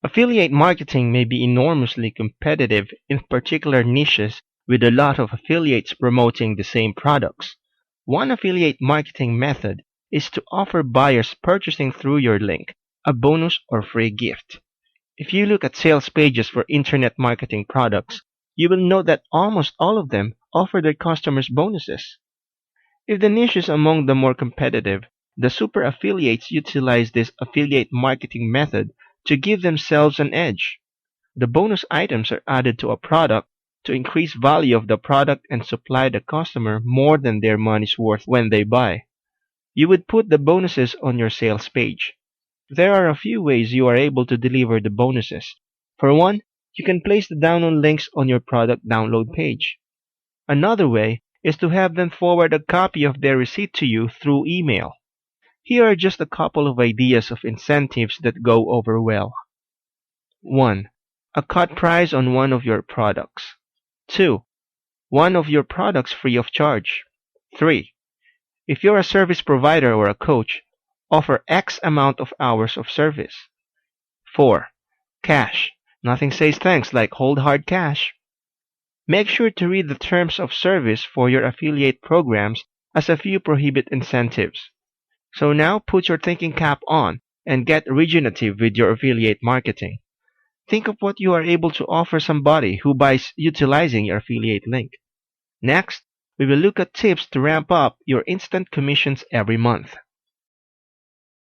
Affiliate marketing may be enormously competitive in particular niches with a lot of affiliates promoting the same products. One affiliate marketing method is to offer buyers purchasing through your link a bonus or free gift. If you look at sales pages for internet marketing products, you will note that almost all of them offer their customers bonuses. If the niche is among the more competitive, the super affiliates utilize this affiliate marketing method to give themselves an edge. The bonus items are added to a product to increase value of the product and supply the customer more than their money's worth when they buy. You would put the bonuses on your sales page. There are a few ways you are able to deliver the bonuses. For one, you can place the download links on your product download page. Another way is to have them forward a copy of their receipt to you through email. Here are just a couple of ideas of incentives that go over well. 1. A cut price on one of your products. 2. One of your products free of charge. 3. If you're a service provider or a coach, offer X amount of hours of service. 4. Cash. Nothing says thanks like hold hard cash. Make sure to read the terms of service for your affiliate programs as a few prohibit incentives. So now put your thinking cap on and get originative with your affiliate marketing. Think of what you are able to offer somebody who buys utilizing your affiliate link. Next, we will look at tips to ramp up your instant commissions every month.